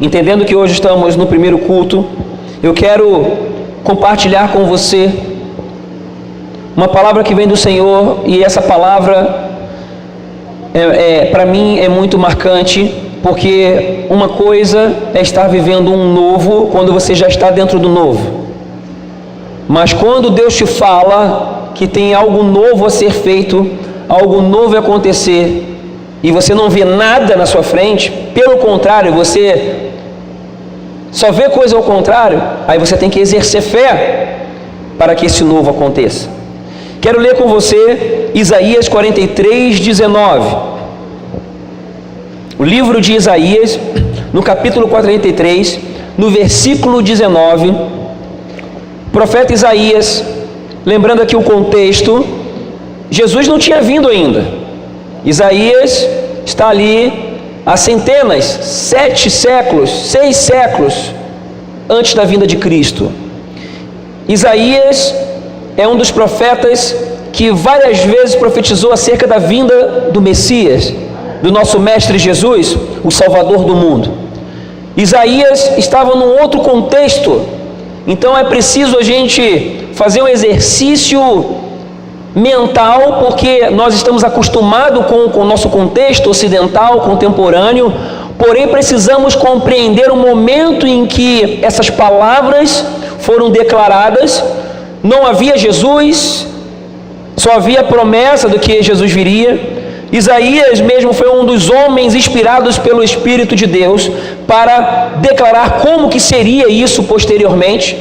entendendo que hoje estamos no primeiro culto, eu quero compartilhar com você uma palavra que vem do Senhor, e essa palavra para mim é muito marcante, porque uma coisa é estar vivendo um novo quando você já está dentro do novo, mas quando Deus te fala que tem algo novo a ser feito, algo novo a acontecer, e você não vê nada na sua frente, pelo contrário, você só vê coisa ao contrário, aí você tem que exercer fé para que esse novo aconteça. Quero ler com você Isaías 43, 19. O livro de Isaías, no capítulo 43, no versículo 19, o profeta Isaías, lembrando aqui o contexto, Jesus não tinha vindo ainda. Isaías está ali há centenas, 7 séculos, 6 séculos antes da vinda de Cristo. Isaías é um dos profetas que várias vezes profetizou acerca da vinda do Messias, do nosso Mestre Jesus, o Salvador do mundo. Isaías estava num outro contexto, então é preciso a gente fazer um exercício mental, porque nós estamos acostumados com o nosso contexto ocidental, contemporâneo, porém precisamos compreender o momento em que essas palavras foram declaradas. Não havia Jesus, só havia a promessa do que Jesus viria. Isaías mesmo foi um dos homens inspirados pelo Espírito de Deus para declarar como que seria isso posteriormente.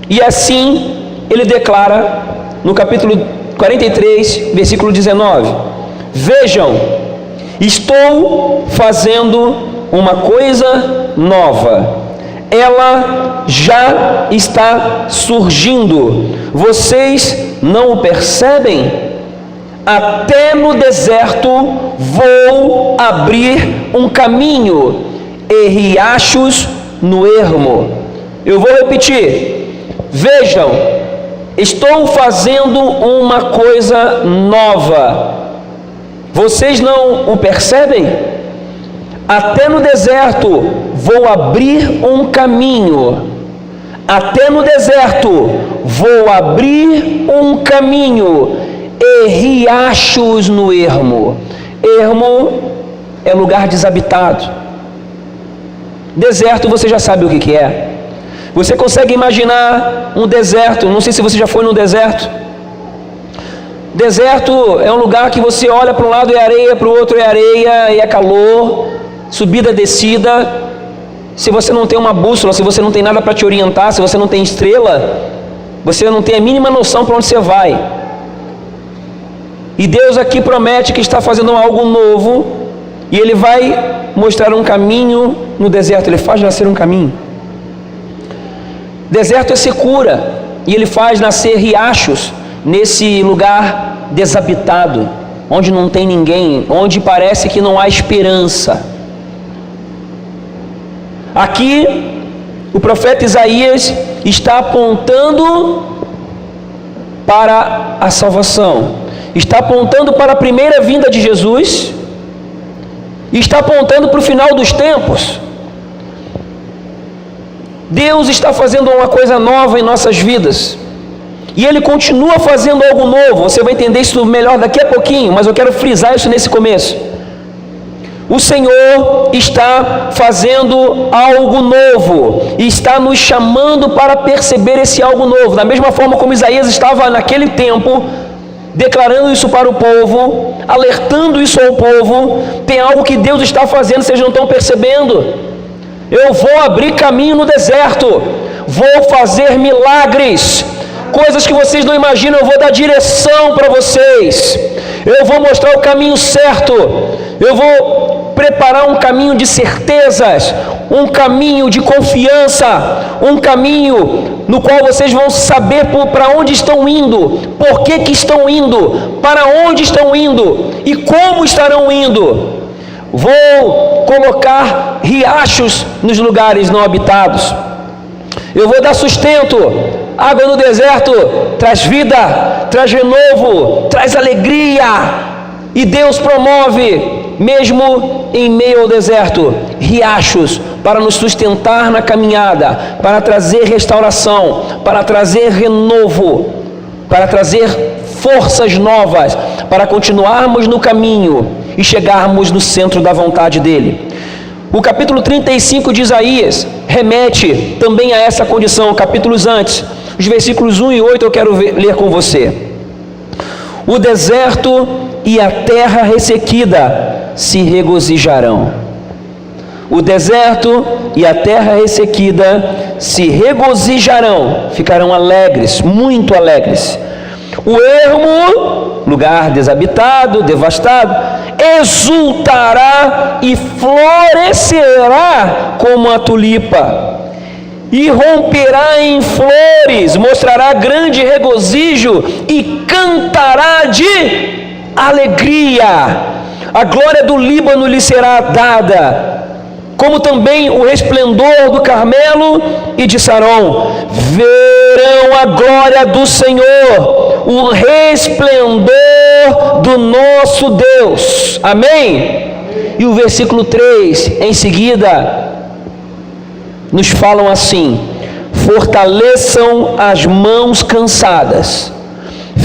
E assim ele declara no capítulo 43, versículo 19: Vejam, estou fazendo uma coisa nova, ela já está surgindo, vocês não o percebem? Até no deserto vou abrir um caminho e riachos no ermo. Eu vou repetir: vejam, estou fazendo uma coisa nova, vocês não o percebem? Até no deserto vou abrir um caminho. Até no deserto vou abrir um caminho e riachos no ermo. Ermo é lugar desabitado. Deserto você já sabe o que é. Você consegue imaginar um deserto? Não sei se você já foi num deserto. Deserto é um lugar que você olha para um lado é areia, para o outro é areia e é calor, subida, descida. Se você não tem uma bússola, se você não tem nada para te orientar, se você não tem estrela, você não tem a mínima noção para onde você vai. E Deus aqui promete que está fazendo algo novo, e Ele vai mostrar um caminho no deserto. Ele faz nascer um caminho. Deserto é secura, e Ele faz nascer riachos nesse lugar desabitado, onde não tem ninguém, onde parece que não há esperança. Aqui o profeta Isaías está apontando para a salvação, está apontando para a primeira vinda de Jesus, está apontando para o final dos tempos. Deus está fazendo uma coisa nova em nossas vidas, e Ele continua fazendo algo novo. Você vai entender isso melhor daqui a pouquinho, mas eu quero frisar isso nesse começo. O Senhor está fazendo algo novo, e está nos chamando para perceber esse algo novo, da mesma forma como Isaías estava naquele tempo, declarando isso para o povo, alertando isso ao povo. Tem algo que Deus está fazendo, vocês não estão percebendo? Eu vou abrir caminho no deserto, vou fazer milagres, coisas que vocês não imaginam. Eu vou dar direção para vocês, eu vou mostrar o caminho certo, eu vou preparar um caminho de certezas, um caminho de confiança, um caminho no qual vocês vão saber para onde estão indo, por que estão indo, para onde estão indo e como estarão indo. Vou colocar riachos nos lugares não habitados, eu vou dar sustento. Água no deserto traz vida, traz renovo, traz alegria, e Deus promove mesmo em meio ao deserto, riachos para nos sustentar na caminhada, para trazer restauração, para trazer renovo, para trazer forças novas, para continuarmos no caminho e chegarmos no centro da vontade dele. O capítulo 35 de Isaías remete também a essa condição, capítulos antes, os versículos 1 e 8 eu quero ler com você. O deserto e a terra ressequida se regozijarão. O deserto e a terra ressequida se regozijarão, ficarão alegres, muito alegres. O ermo, lugar desabitado, devastado, exultará e florescerá como a tulipa, e romperá em flores, mostrará grande regozijo e cantará de alegria. A glória do Líbano lhe será dada, como também o resplendor do Carmelo e de Saron. Verão a glória do Senhor, o resplendor do nosso Deus. Amém? E o versículo 3, em seguida, nos falam assim: fortaleçam as mãos cansadas,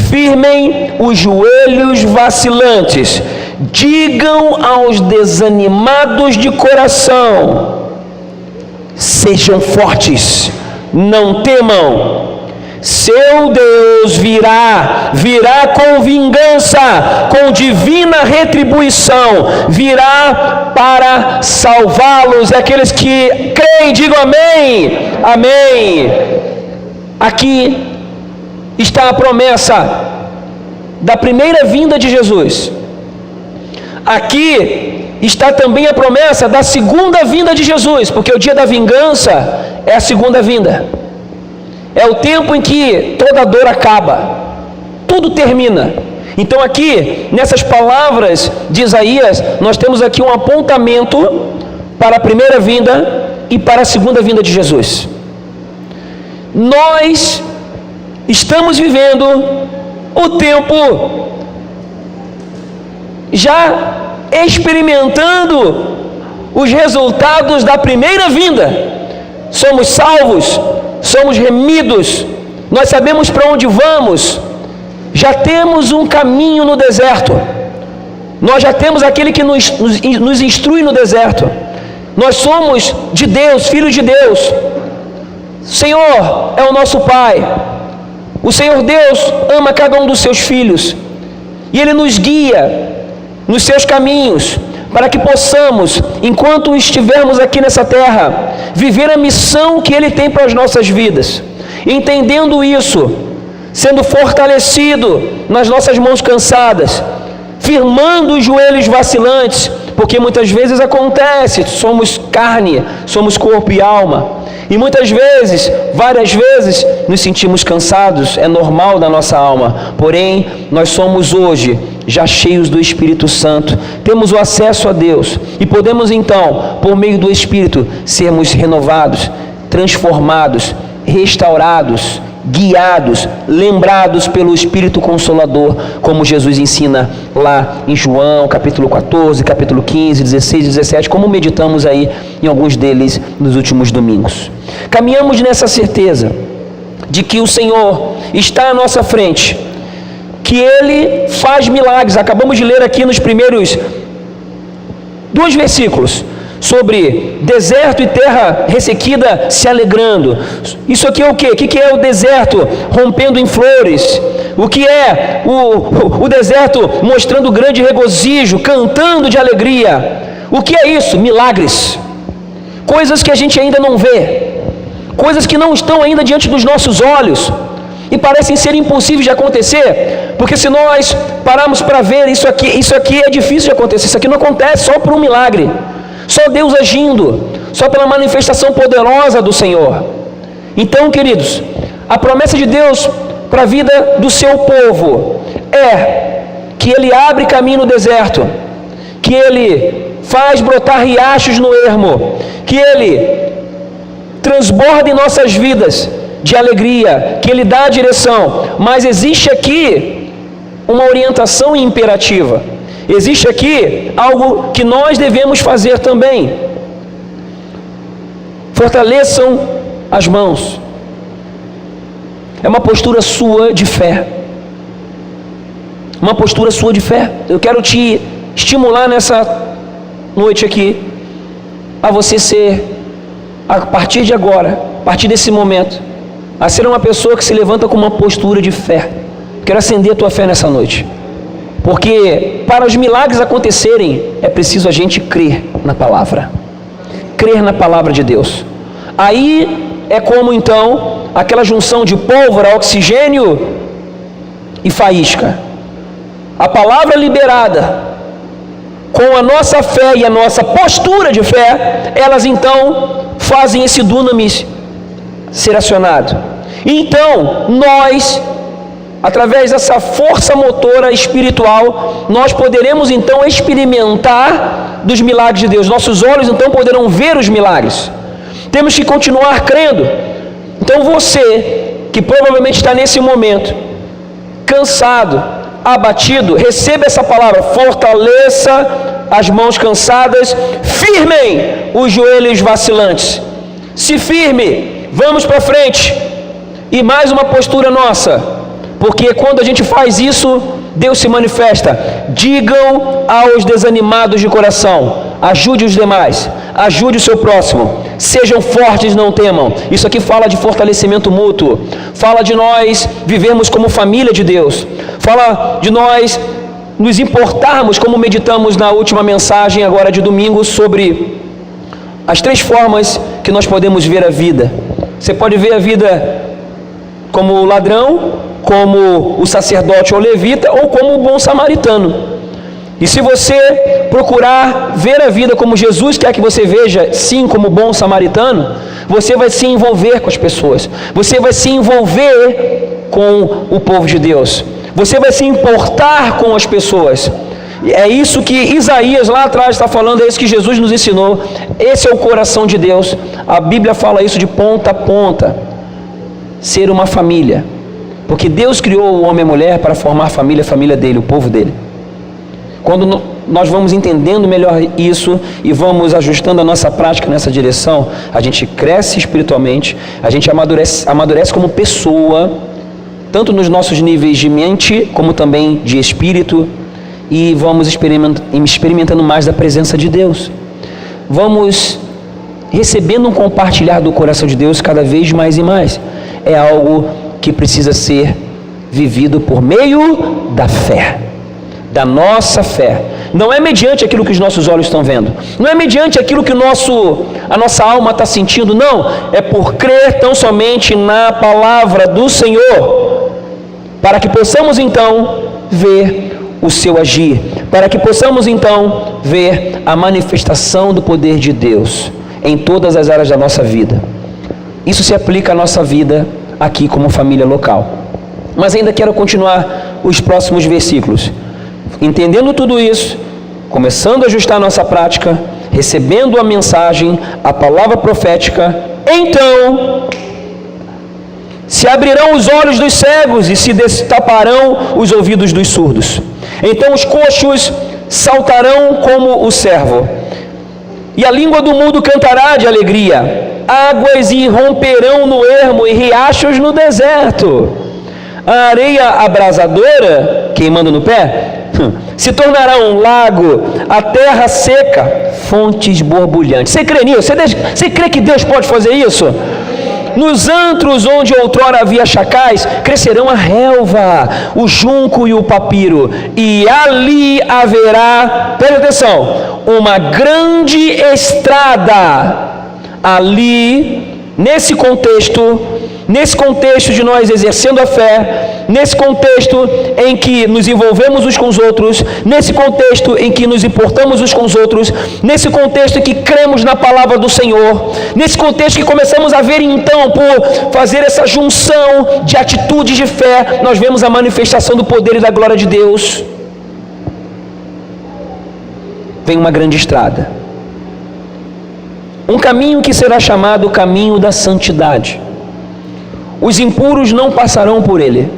firmem os joelhos vacilantes, digam aos desanimados de coração: sejam fortes, não temam. Seu Deus virá com vingança, com divina retribuição, virá para salvá-los. Aqueles que creem, digam amém, amém. Aqui está a promessa da primeira vinda de Jesus. Aqui está também a promessa da segunda vinda de Jesus, porque o dia da vingança é a segunda vinda. É o tempo em que toda dor acaba, tudo termina. Então aqui, nessas palavras de Isaías, nós temos aqui um apontamento para a primeira vinda e para a segunda vinda de Jesus. Nós estamos vivendo o tempo já experimentando os resultados da primeira vinda. Somos salvos, somos remidos, nós sabemos para onde vamos, já temos um caminho no deserto, nós já temos aquele que nos instrui no deserto, nós somos de Deus, filhos de Deus. O Senhor é o nosso Pai, o Senhor Deus ama cada um dos seus filhos, e Ele nos guia nos seus caminhos, para que possamos, enquanto estivermos aqui nessa terra, viver a missão que Ele tem para as nossas vidas. Entendendo isso, sendo fortalecido nas nossas mãos cansadas, firmando os joelhos vacilantes, porque muitas vezes acontece, somos carne, somos corpo e alma, e muitas vezes, várias vezes, nos sentimos cansados, é normal da nossa alma. Porém, nós somos hoje já cheios do Espírito Santo, temos o acesso a Deus, e podemos então, por meio do Espírito, sermos renovados, transformados, restaurados, guiados, lembrados pelo Espírito Consolador, como Jesus ensina lá em João, capítulo 14, capítulo 15, 16 e 17, como meditamos aí em alguns deles nos últimos domingos. Caminhamos nessa certeza de que o Senhor está à nossa frente, que Ele faz milagres. Acabamos de ler aqui nos primeiros 2 versículos, sobre deserto e terra ressequida se alegrando. Isso aqui é o quê? O que é o deserto rompendo em flores? O que é o deserto mostrando grande regozijo, cantando de alegria? O que é isso? Milagres. Coisas que a gente ainda não vê, coisas que não estão ainda diante dos nossos olhos e parecem ser impossíveis de acontecer, porque se nós pararmos para ver isso aqui é difícil de acontecer. Isso aqui não acontece só por um milagre, só Deus agindo, só pela manifestação poderosa do Senhor. Então, queridos, a promessa de Deus para a vida do seu povo é que Ele abre caminho no deserto, que Ele faz brotar riachos no ermo, que Ele transborda em nossas vidas de alegria, que Ele dá a direção. Mas existe aqui uma orientação imperativa. existe aqui algo que nós devemos fazer também. Fortaleçam as mãos. É uma postura sua de fé. Uma postura sua de fé. Eu quero te estimular nessa noite aqui a você ser, a partir de agora, a partir desse momento, a ser uma pessoa que se levanta com uma postura de fé. Quero acender a tua fé nessa noite, porque para os milagres acontecerem é preciso a gente crer na palavra, crer na palavra de Deus. Aí é como então aquela junção de pólvora, oxigênio e faísca. A palavra liberada com a nossa fé e a nossa postura de fé, elas então fazem esse dunamis ser acionado. Então nós, através dessa força motora espiritual, nós poderemos então experimentar dos milagres de Deus. Nossos olhos então poderão ver os milagres. Temos que continuar crendo. Então você, que provavelmente está nesse momento, cansado, abatido, receba essa palavra: fortaleça as mãos cansadas, firmem os joelhos vacilantes. Se firme, vamos para frente. E mais uma postura nossa, porque quando a gente faz isso, Deus se manifesta. Digam aos desanimados de coração: ajude os demais, ajude o seu próximo, sejam fortes, não temam. Isso aqui fala de fortalecimento mútuo, fala de nós vivermos como família de Deus, fala de nós nos importarmos, como meditamos na última mensagem agora de domingo, sobre as 3 formas que nós podemos ver a vida. Você pode ver a vida como o ladrão, como o sacerdote ou levita, ou como o bom samaritano. E se você procurar ver a vida como Jesus quer que você veja, sim, como bom samaritano, você vai se envolver com as pessoas, você vai se envolver com o povo de Deus, você vai se importar com as pessoas. É isso que Isaías lá atrás está falando, é isso que Jesus nos ensinou. Esse é o coração de Deus. A Bíblia fala isso de ponta a ponta: ser uma família, porque Deus criou o homem e a mulher para formar a família dele, o povo dele. Quando nós vamos entendendo melhor isso e vamos ajustando a nossa prática nessa direção, a gente cresce espiritualmente, a gente amadurece como pessoa, tanto nos nossos níveis de mente como também de espírito, e vamos experimentando mais da presença de Deus. Vamos recebendo um compartilhar do coração de Deus cada vez mais e mais. É algo que precisa ser vivido por meio da fé, da nossa fé. Não é mediante aquilo que os nossos olhos estão vendo, não é mediante aquilo que a nossa alma está sentindo, não. É por crer tão somente na palavra do Senhor, para que possamos então ver o seu agir, para que possamos então ver a manifestação do poder de Deus em todas as áreas da nossa vida. Isso se aplica à nossa vida aqui como família local. Mas ainda quero continuar os próximos versículos. Entendendo tudo isso, começando a ajustar a nossa prática, recebendo a mensagem, a palavra profética, então se abrirão os olhos dos cegos e se destaparão os ouvidos dos surdos. Então os coxos saltarão como o cervo, e a língua do mudo cantará de alegria. Águas irromperão no ermo e riachos no deserto. A areia abrasadora, queimando no pé, se tornará um lago, a terra seca, fontes borbulhantes. Você crê nisso? Você crê que Deus pode fazer isso? Nos antros onde outrora havia chacais, crescerão a relva, o junco e o papiro, e ali haverá, preste atenção, uma grande estrada. Ali, nesse contexto de nós exercendo a fé, nesse contexto em que nos envolvemos uns com os outros, nesse contexto em que nos importamos uns com os outros, nesse contexto em que cremos na palavra do Senhor, nesse contexto que começamos a ver então, por fazer essa junção de atitudes de fé, nós vemos a manifestação do poder e da glória de Deus. Vem uma grande estrada, um caminho que será chamado o caminho da santidade. Os impuros não passarão por ele,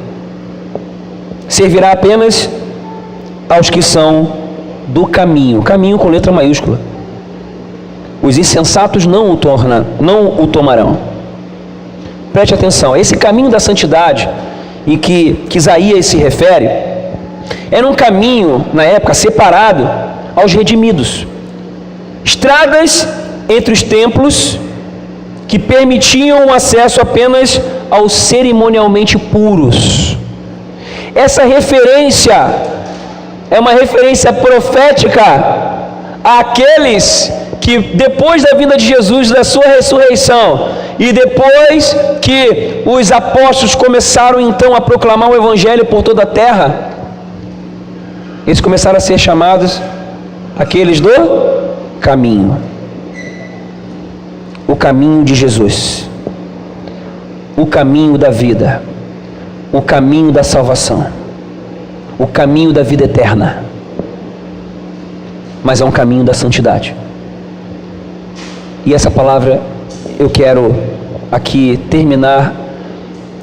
servirá apenas aos que são do caminho, caminho com letra maiúscula. Os insensatos não o tomarão. Preste atenção, esse caminho da santidade em que Isaías se refere, era um caminho, na época, separado aos redimidos. Estradas entre os templos que permitiam o acesso apenas aos cerimonialmente puros. Essa referência é uma referência profética àqueles que depois da vinda de Jesus, da sua ressurreição, e depois que os apóstolos começaram então a proclamar o evangelho por toda a terra, eles começaram a ser chamados aqueles do caminho. O caminho de Jesus, o caminho da vida, o caminho da salvação, o caminho da vida eterna, mas é um caminho da santidade. E essa palavra eu quero aqui terminar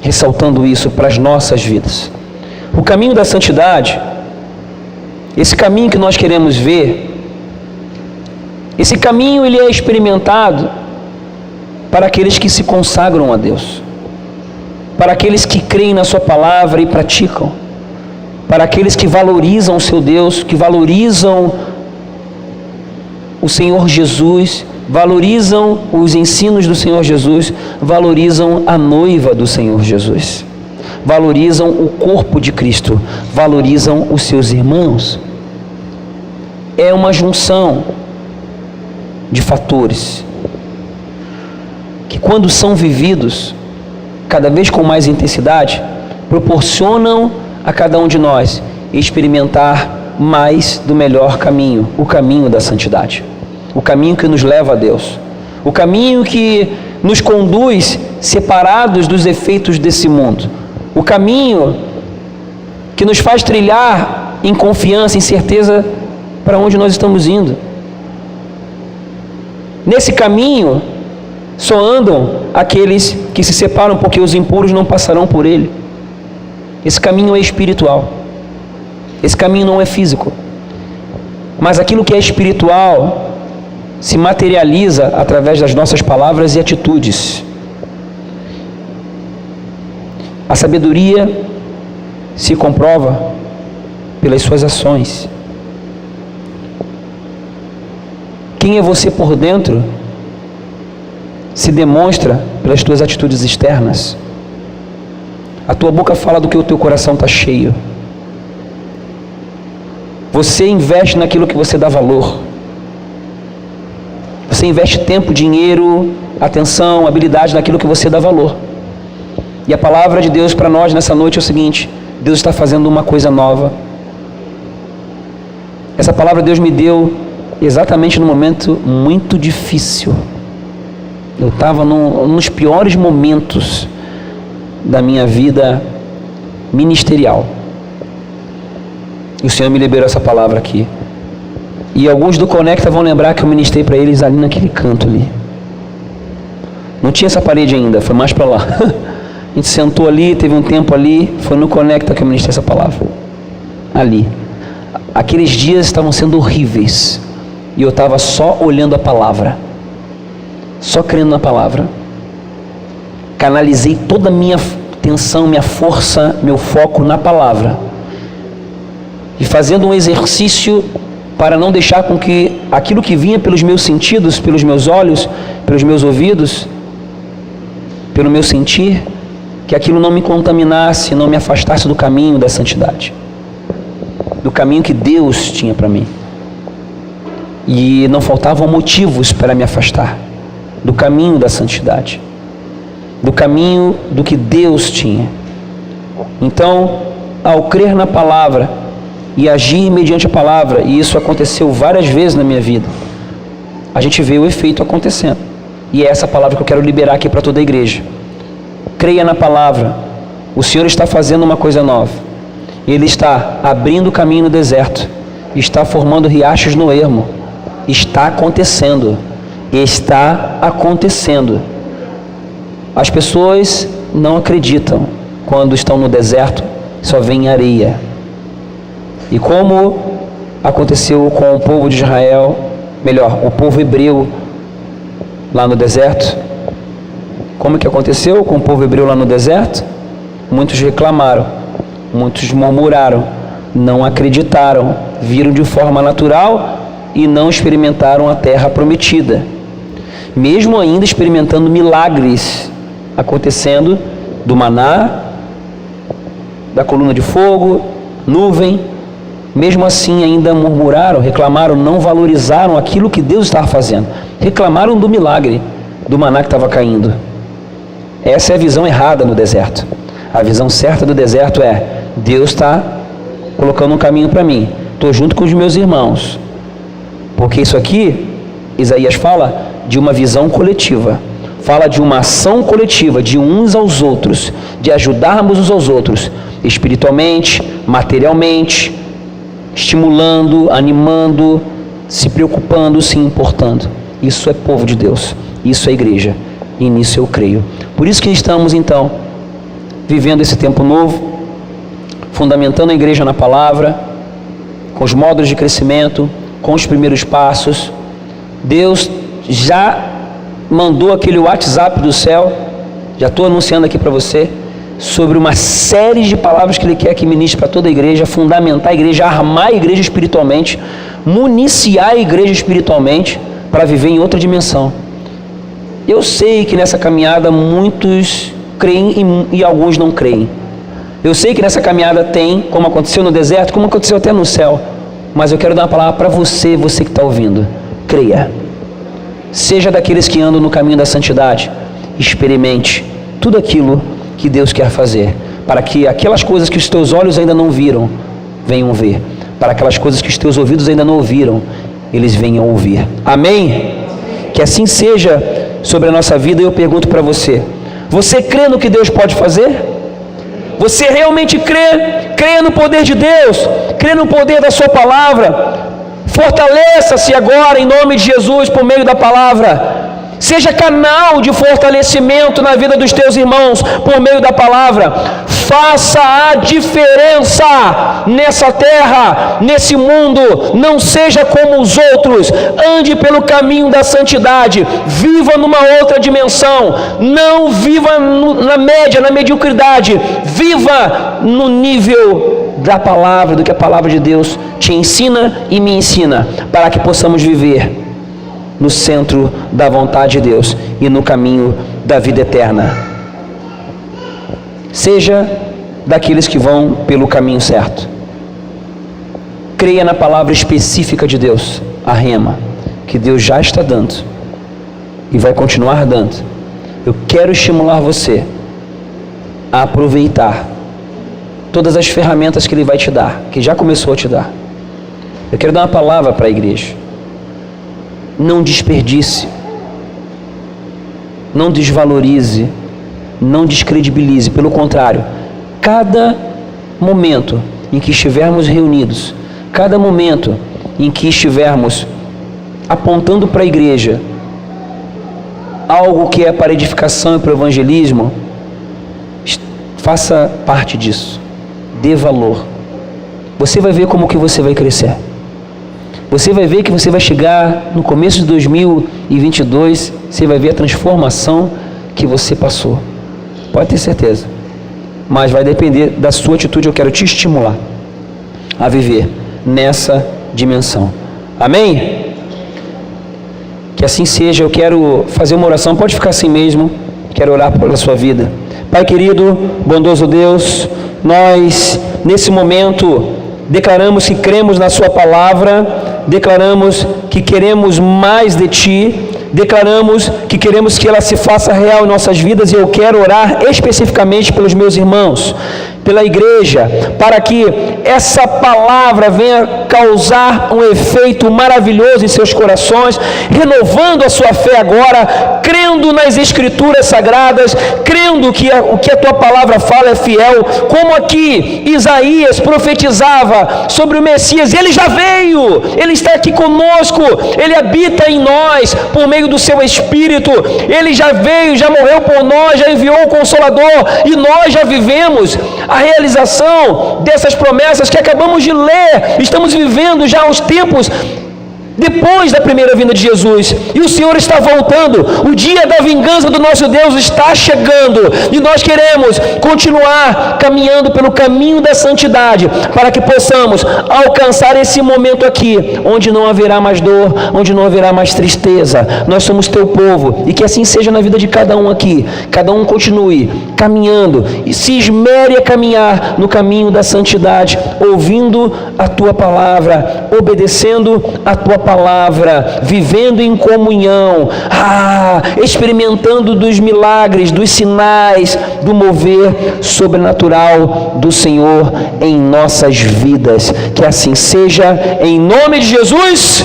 ressaltando isso para as nossas vidas. O caminho da santidade, esse caminho que nós queremos ver, esse caminho ele é experimentado para aqueles que se consagram a Deus, para aqueles que creem na sua palavra e praticam, para aqueles que valorizam o seu Deus, que valorizam o Senhor Jesus, valorizam os ensinos do Senhor Jesus, valorizam a noiva do Senhor Jesus, valorizam o corpo de Cristo, valorizam os seus irmãos. É uma junção de fatores que, quando são vividos cada vez com mais intensidade, proporcionam a cada um de nós experimentar mais do melhor caminho, o caminho da santidade, o caminho que nos leva a Deus, o caminho que nos conduz separados dos efeitos desse mundo, o caminho que nos faz trilhar em confiança, em certeza para onde nós estamos indo. Nesse caminho só andam aqueles que se separam, porque os impuros não passarão por ele. Esse caminho é espiritual, esse caminho não é físico, mas aquilo que é espiritual se materializa através das nossas palavras e atitudes. A sabedoria se comprova pelas suas ações. Quem é você por dentro se demonstra pelas tuas atitudes externas. A tua boca fala do que o teu coração está cheio. Você investe naquilo que você dá valor. Você investe tempo, dinheiro, atenção, habilidade naquilo que você dá valor. E a palavra de Deus para nós nessa noite é o seguinte: Deus está fazendo uma coisa nova. Essa palavra Deus me deu exatamente no momento muito difícil. Eu estava nos piores momentos da minha vida ministerial. E o Senhor me liberou essa palavra aqui. E alguns do Conecta vão lembrar que eu ministrei para eles ali naquele canto ali. Não tinha essa parede ainda, foi mais para lá. A gente sentou ali, teve um tempo ali, foi no Conecta que eu ministrei essa palavra. Ali. Aqueles dias estavam sendo horríveis. E eu estava só olhando a palavra. Só crendo na palavra. Canalizei toda a minha atenção, minha força, meu foco na palavra. E fazendo um exercício para não deixar com que aquilo que vinha pelos meus sentidos, pelos meus olhos, pelos meus ouvidos, pelo meu sentir, que aquilo não me contaminasse, não me afastasse do caminho da santidade, do caminho que Deus tinha para mim. E não faltavam motivos para me afastar do caminho da santidade, do caminho do que Deus tinha. Então, ao crer na palavra e agir mediante a palavra, e isso aconteceu várias vezes na minha vida, a gente vê o efeito acontecendo. E é essa palavra que eu quero liberar aqui para toda a igreja. Creia na palavra. O Senhor está fazendo uma coisa nova. Ele está abrindo o caminho no deserto, está formando riachos no ermo. Está acontecendo. Está acontecendo. As pessoas não acreditam quando estão no deserto, só vem areia. E como aconteceu com o povo de Israel, melhor, o povo hebreu lá no deserto. Como que aconteceu com o povo hebreu lá no deserto? Muitos reclamaram, muitos murmuraram, não acreditaram, viram de forma natural e não experimentaram a terra prometida. Mesmo ainda experimentando milagres acontecendo do maná, da coluna de fogo, nuvem, mesmo assim ainda murmuraram, reclamaram, não valorizaram aquilo que Deus estava fazendo. Reclamaram do milagre, do maná que estava caindo. Essa é a visão errada no deserto. A visão certa do deserto é: Deus está colocando um caminho para mim, estou junto com os meus irmãos. Porque isso aqui, Isaías fala de uma visão coletiva, fala de uma ação coletiva, de uns aos outros, de ajudarmos uns aos outros, espiritualmente, materialmente, estimulando, animando, se preocupando, se importando. Isso é povo de Deus, isso é igreja, e nisso eu creio. Por isso que estamos então vivendo esse tempo novo, fundamentando a igreja na palavra, com os módulos de crescimento, com os primeiros passos. Deus já mandou aquele WhatsApp do céu, já estou anunciando aqui para você, sobre uma série de palavras que Ele quer que ministre para toda a igreja, fundamentar a igreja, armar a igreja espiritualmente, municiar a igreja espiritualmente, para viver em outra dimensão. Eu sei que nessa caminhada muitos creem e alguns não creem. Eu sei que nessa caminhada tem, como aconteceu no deserto, como aconteceu até no céu, mas eu quero dar uma palavra para você, você que está ouvindo. Creia. Seja daqueles que andam no caminho da santidade. Experimente tudo aquilo que Deus quer fazer, para que aquelas coisas que os teus olhos ainda não viram, venham ver. Para aquelas coisas que os teus ouvidos ainda não ouviram, eles venham ouvir. Amém? Que assim seja sobre a nossa vida. E eu pergunto para você: você crê no que Deus pode fazer? Você realmente crê? Crê no poder de Deus? Crê no poder da sua palavra? Fortaleça-se agora em nome de Jesus por meio da palavra. Seja canal de fortalecimento na vida dos teus irmãos por meio da palavra. Faça a diferença nessa terra, nesse mundo. Não seja como os outros. Ande pelo caminho da santidade. Viva numa outra dimensão. Não viva na média, na mediocridade. Viva no nível da palavra, do que a palavra de Deus te ensina e me ensina, para que possamos viver no centro da vontade de Deus e no caminho da vida eterna. Seja daqueles que vão pelo caminho certo. Creia na palavra específica de Deus, a rema, que Deus já está dando e vai continuar dando. Eu quero estimular você a aproveitar todas as ferramentas que Ele vai te dar, que já começou a te dar. Eu quero dar uma palavra para a igreja. Não desperdice, não desvalorize, não descredibilize. Pelo contrário, cada momento em que estivermos reunidos, cada momento em que estivermos apontando para a igreja algo que é para edificação e para o evangelismo, faça parte disso, dê valor. Você vai ver como que você vai crescer. Você vai ver que você vai chegar no começo de 2022, você vai ver a transformação que você passou. Pode ter certeza. Mas vai depender da sua atitude. Eu quero te estimular a viver nessa dimensão. Amém? Que assim seja. Eu quero fazer uma oração. Pode ficar assim mesmo. Quero orar pela sua vida. Pai querido, bondoso Deus, nós nesse momento declaramos que cremos na sua palavra, declaramos que queremos mais de Ti, declaramos que queremos que ela se faça real em nossas vidas, e eu quero orar especificamente pelos meus irmãos, pela igreja, para que essa palavra venha causar um efeito maravilhoso em seus corações, renovando a sua fé agora, crendo nas Escrituras Sagradas, crendo crendo que o que a tua palavra fala é fiel, como aqui Isaías profetizava sobre o Messias. Ele já veio, ele está aqui conosco, ele habita em nós por meio do seu Espírito. Ele já veio, já morreu por nós, já enviou o Consolador, e nós já vivemos a realização dessas promessas que acabamos de ler. Estamos vivendo já os tempos depois da primeira vinda de Jesus, e o Senhor está voltando. O dia da vingança do nosso Deus está chegando, e nós queremos continuar caminhando pelo caminho da santidade, para que possamos alcançar esse momento aqui, onde não haverá mais dor, onde não haverá mais tristeza. Nós somos teu povo, e que assim seja na vida de cada um aqui. Cada um continue caminhando e se esmere a caminhar no caminho da santidade, ouvindo a tua palavra, obedecendo a tua palavra, vivendo em comunhão, experimentando dos milagres, dos sinais, do mover sobrenatural do Senhor em nossas vidas. Que assim seja, em nome de Jesus.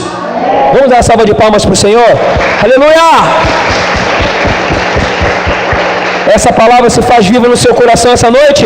Vamos dar uma salva de palmas para o Senhor. Aleluia! Essa palavra se faz viva no seu coração essa noite?